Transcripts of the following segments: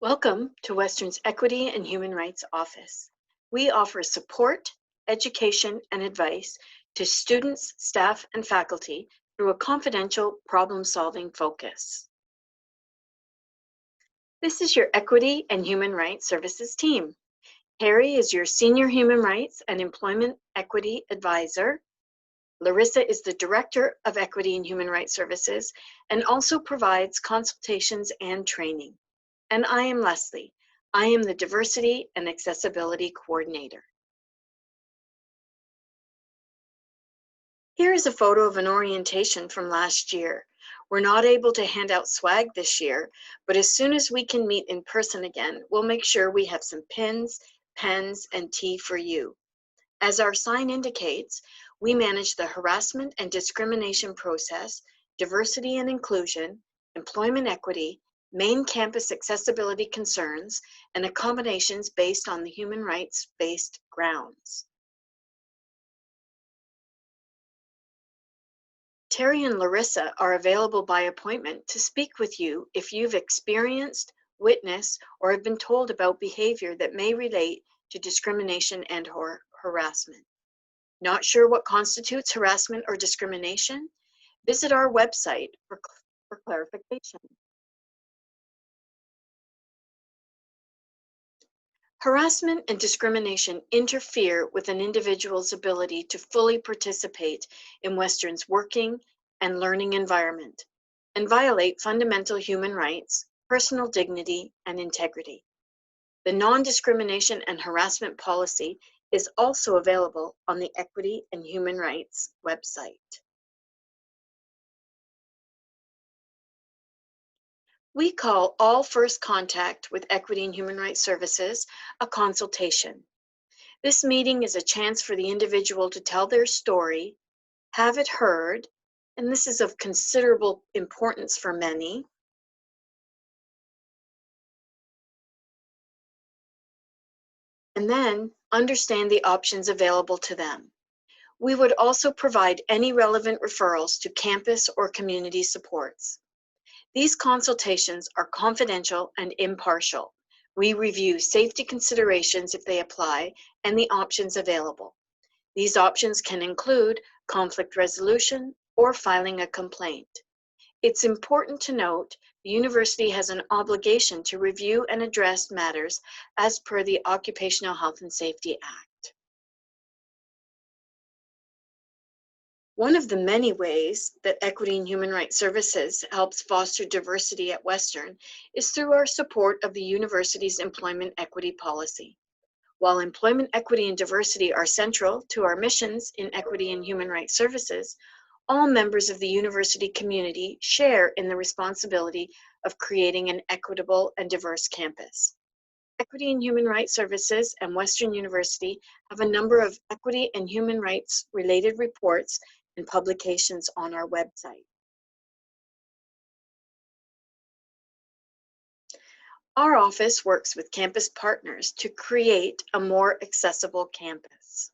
Welcome to Western's Equity and Human Rights Office. We offer support, education, and advice to students, staff, and faculty through a confidential problem-solving focus. This is your Equity and Human Rights Services team. Harry is your Senior Human Rights and Employment Equity Advisor. Larissa is the Director of Equity and Human Rights Services and also provides consultations and training. And I am Leslie. I am the Diversity and Accessibility Coordinator. Here is a photo of an orientation from last year. We're not able to hand out swag this year, but as soon as we can meet in person again, we'll make sure we have some pins, pens, and tea for you. As our sign indicates, we manage the harassment and discrimination process, diversity and inclusion, employment equity, main campus accessibility concerns, and accommodations based on the human rights-based grounds. Terry and Larissa are available by appointment to speak with you if you've experienced, witnessed, or have been told about behavior that may relate to discrimination and harassment. Not sure what constitutes harassment or discrimination? Visit our website for clarification. Harassment and discrimination interfere with an individual's ability to fully participate in Western's working and learning environment and violate fundamental human rights, personal dignity, and integrity. The non-discrimination and harassment policy is also available on the Equity and Human Rights website. We call all first contact with Equity and Human Rights Services a consultation. This meeting is a chance for the individual to tell their story, have it heard, and this is of considerable importance for many, and then understand the options available to them. We would also provide any relevant referrals to campus or community supports. These consultations are confidential and impartial. We review safety considerations if they apply and the options available. These options can include conflict resolution or filing a complaint. It's important to note the university has an obligation to review and address matters as per the Occupational Health and Safety Act. One of the many ways that Equity and Human Rights Services helps foster diversity at Western is through our support of the university's employment equity policy. While employment equity and diversity are central to our missions in Equity and Human Rights Services, all members of the university community share in the responsibility of creating an equitable and diverse campus. Equity and Human Rights Services and Western University have a number of equity and human rights related reports and publications on our website. Our office works with campus partners to create a more accessible campus.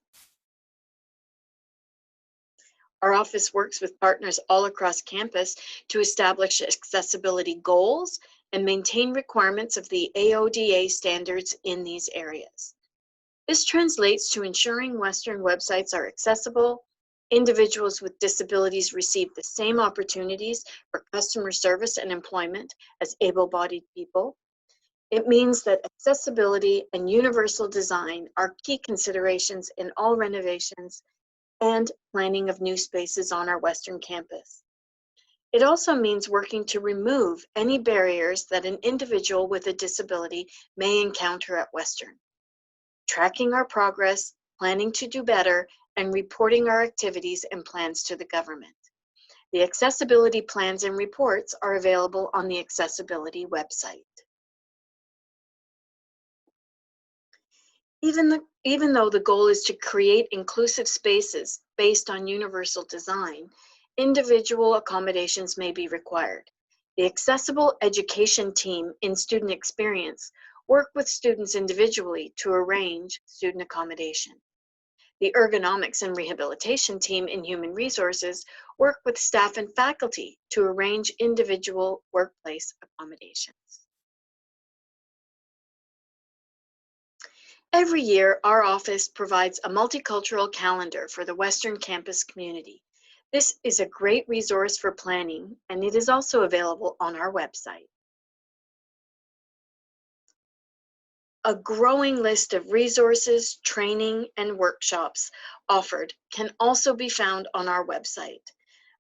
Our office works with partners all across campus to establish accessibility goals and maintain requirements of the AODA standards in these areas. This translates to ensuring Western websites are accessible, individuals with disabilities receive the same opportunities for customer service and employment as able-bodied people. It means that accessibility and universal design are key considerations in all renovations and planning of new spaces on our Western campus. It also means working to remove any barriers that an individual with a disability may encounter at Western. Tracking our progress, planning to do better, and reporting our activities and plans to the government. The accessibility plans and reports are available on the accessibility website. Even though the goal is to create inclusive spaces based on universal design, individual accommodations may be required. The Accessible Education team in Student Experience work with students individually to arrange student accommodation. The Ergonomics and Rehabilitation team in Human Resources work with staff and faculty to arrange individual workplace accommodations. Every year, our office provides a multicultural calendar for the Western Campus community. This is a great resource for planning, and it is also available on our website. A growing list of resources, training, and workshops offered can also be found on our website.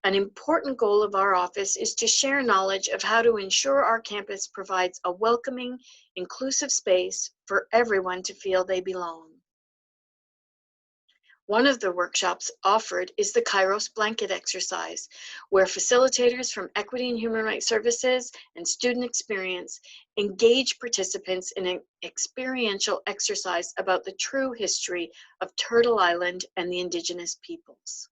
An important goal of our office is to share knowledge of how to ensure our campus provides a welcoming, inclusive space for everyone to feel they belong. One of the workshops offered is the Kairos blanket exercise, where facilitators from Equity and Human Rights Services and Student Experience engage participants in an experiential exercise about the true history of Turtle Island and the Indigenous peoples.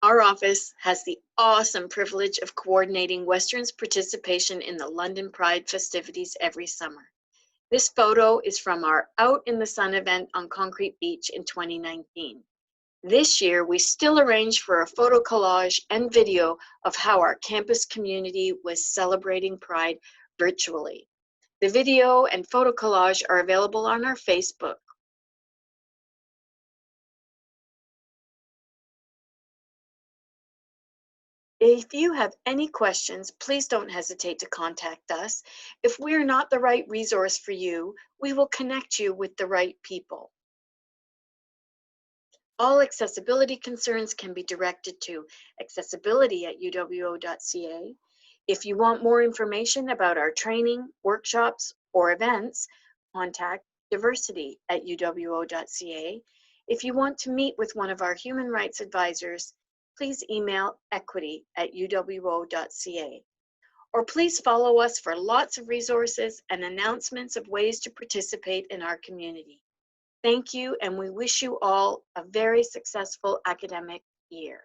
Our office has the awesome privilege of coordinating Western's participation in the London Pride festivities every summer. This photo is from our Out in the Sun event on Concrete Beach in 2019. This year, we still arranged for a photo collage and video of how our campus community was celebrating Pride virtually. The video and photo collage are available on our Facebook. If you have any questions, please don't hesitate to contact us. If we're not the right resource for you, we will connect you with the right people. All accessibility concerns can be directed to accessibility@uwo.ca. If you want more information about our training, workshops, or events, contact diversity@uwo.ca. If you want to meet with one of our human rights advisors, please email equity@uwo.ca. Or please follow us for lots of resources and announcements of ways to participate in our community. Thank you, and we wish you all a very successful academic year.